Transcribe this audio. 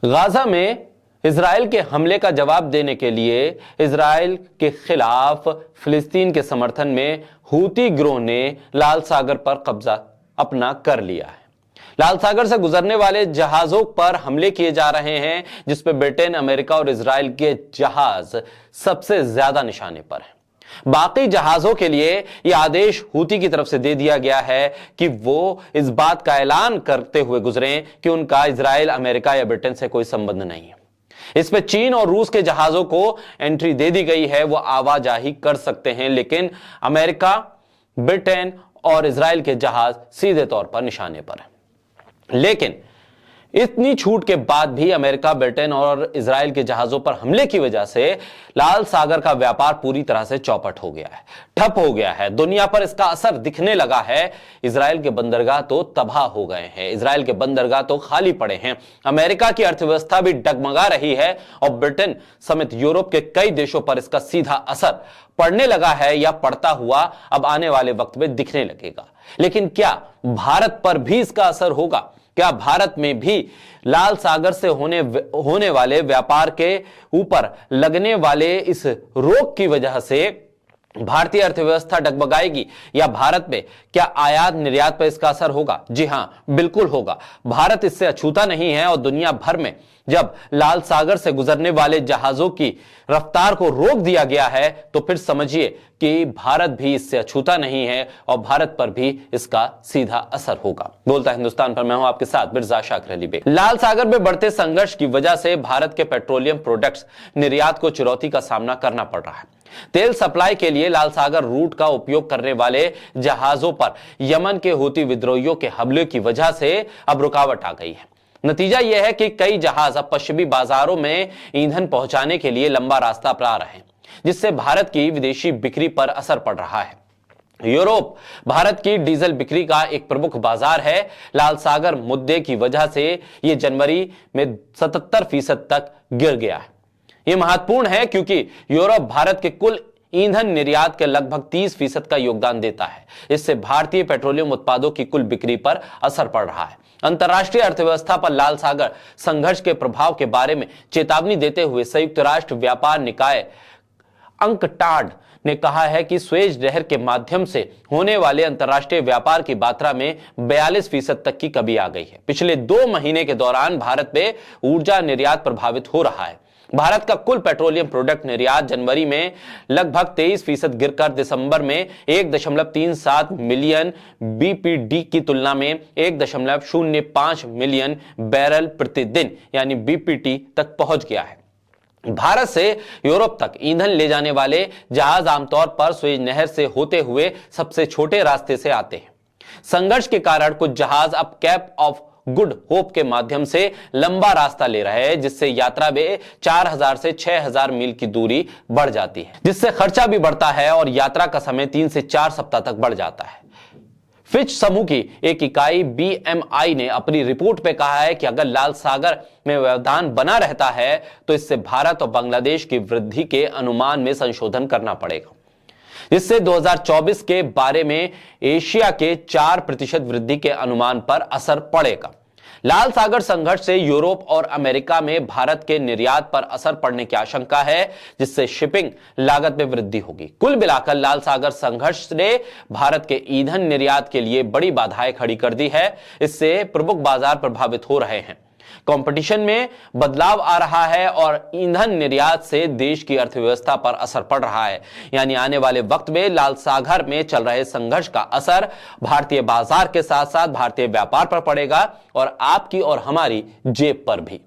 Gaza में Israel के हमले का जवाब देने के लिए इजराइल के खिलाफ फिलिस्तीन के समर्थन में हूती गिरोह ने लाल सागर पर कब्जा अपना कर लिया है। लाल सागर से गुजरने वाले जहाजों पर हमले किए जा रहे हैं, जिसपे ब्रिटेन, अमेरिका और इजराइल के जहाज सबसे ज्यादा निशाने पर हैं। बाकी जहाजों के लिए यह आदेश हूती की तरफ से दे दिया गया है कि वो इस बात का ऐलान करते हुए गुजरें कि उनका इजराइल, अमेरिका या ब्रिटेन से कोई संबंध नहीं है। इस पे चीन और रूस के जहाजों को एंट्री दे दी गई है, वो आवाजाही कर सकते हैं, लेकिन अमेरिका, ब्रिटेन और इजराइल के जहाज सीधे तौर पर निशाने पर हैं। लेकिन इतनी छूट के बाद भी अमेरिका, ब्रिटेन और इजराइल के जहाजों पर हमले की वजह से लाल सागर का व्यापार पूरी तरह से चौपट हो गया है, ठप हो गया है। दुनिया पर इसका असर दिखने लगा है। इजराइल के बंदरगाह तो तबाह हो गए हैं, इजराइल के बंदरगाह तो खाली पड़े हैं। अमेरिका की अर्थव्यवस्था भी डगमगा रही है और ब्रिटेन समेत यूरोप के कई देशों पर इसका सीधा असर पड़ने लगा है या पड़ता हुआ अब आने वाले वक्त में दिखने लगेगा। लेकिन क्या भारत पर भी इसका असर होगा? क्या भारत में भी लाल सागर से होने वाले व्यापार के ऊपर लगने वाले इस रोक की वजह से भारतीय अर्थव्यवस्था डगमगाएगी या भारत में क्या आयात निर्यात पर इसका असर होगा? जी हां, बिल्कुल होगा। भारत इससे अछूता नहीं है और दुनिया भर में जब लाल सागर से गुजरने वाले जहाजों की रफ्तार को रोक दिया गया है तो फिर समझिए कि भारत भी इससे अछूता नहीं है और भारत पर भी इसका सीधा असर होगा। बोलता हिंदुस्तान पर मैं हूं आपके साथ मिर्जा शाकिर अली बेग। लाल सागर में बढ़ते संघर्ष की वजह से भारत के पेट्रोलियम प्रोडक्ट्स निर्यात को चुनौती का सामना करना पड़ रहा है। तेल सप्लाई के लिए लाल सागर रूट का उपयोग करने वाले जहाजों पर यमन के हूती विद्रोहियों के हमले की वजह से अब रुकावट आ गई है। नतीजा यह है कि कई जहाज अब पश्चिमी बाजारों में ईंधन पहुंचाने के लिए लंबा रास्ता अपना रहे हैं, जिससे भारत की विदेशी बिक्री पर असर पड़ रहा है। यूरोप भारत की डीजल बिक्री का एक प्रमुख बाजार है। लाल सागर मुद्दे की वजह से यह जनवरी में 77% तक गिर गया है। यह महत्वपूर्ण है क्योंकि यूरोप भारत के कुल ईंधन निर्यात के लगभग 30% का योगदान देता है। इससे भारतीय पेट्रोलियम उत्पादों की कुल बिक्री पर असर पड़ रहा है। अंतर्राष्ट्रीय अर्थव्यवस्था पर लाल सागर संघर्ष के प्रभाव के बारे में चेतावनी देते हुए संयुक्त राष्ट्र व्यापार निकाय अंकटाड ने कहा है कि स्वेज नहर के माध्यम से होने वाले अंतर्राष्ट्रीय व्यापार की मात्रा में 42% तक की कमी आ गई है। पिछले 2 महीने के दौरान भारत में ऊर्जा निर्यात प्रभावित हो रहा है। भारत का कुल पेट्रोलियम प्रोडक्ट निर्यात जनवरी में लगभग 23% गिरकर दिसंबर में 1.37 मिलियन बीपीडी की तुलना में 1.05 मिलियन बैरल प्रतिदिन यानी बीपीटी तक पहुंच गया है। भारत से यूरोप तक ईंधन ले जाने वाले जहाज आमतौर पर स्वेज नहर से होते हुए सबसे छोटे रास्ते से आते हैं। संघर्ष के कारण कुछ जहाज अब कैप ऑफ गुड होप के माध्यम से लंबा रास्ता ले रहे हैं, जिससे यात्रा में 4000 से 6000 मील की दूरी बढ़ जाती है, जिससे खर्चा भी बढ़ता है और यात्रा का समय 3 से 4 सप्ताह तक बढ़ जाता है। फिच समूह की एक इकाई BMI ने अपनी रिपोर्ट में कहा है कि अगर लाल सागर में व्यवधान बना रहता है तो इससे भारत और बांग्लादेश की वृद्धि के अनुमान में संशोधन करना पड़ेगा, जिससे 2024 के बारे में एशिया के 4% वृद्धि के अनुमान पर असर पड़ेगा। लाल सागर संघर्ष से यूरोप और अमेरिका में भारत के निर्यात पर असर पड़ने की आशंका है, जिससे शिपिंग लागत में वृद्धि होगी। कुल मिलाकर लाल सागर संघर्ष ने भारत के ईंधन निर्यात के लिए बड़ी बाधाएं खड़ी कर दी है। इससे प्रमुख बाजार प्रभावित हो रहे हैं, कंपटीशन में बदलाव आ रहा है और ईंधन निर्यात से देश की अर्थव्यवस्था पर असर पड़ रहा है। यानी आने वाले वक्त में लाल सागर में चल रहे संघर्ष का असर भारतीय बाजार के साथ साथ भारतीय व्यापार पर पड़ेगा और आपकी और हमारी जेब पर भी।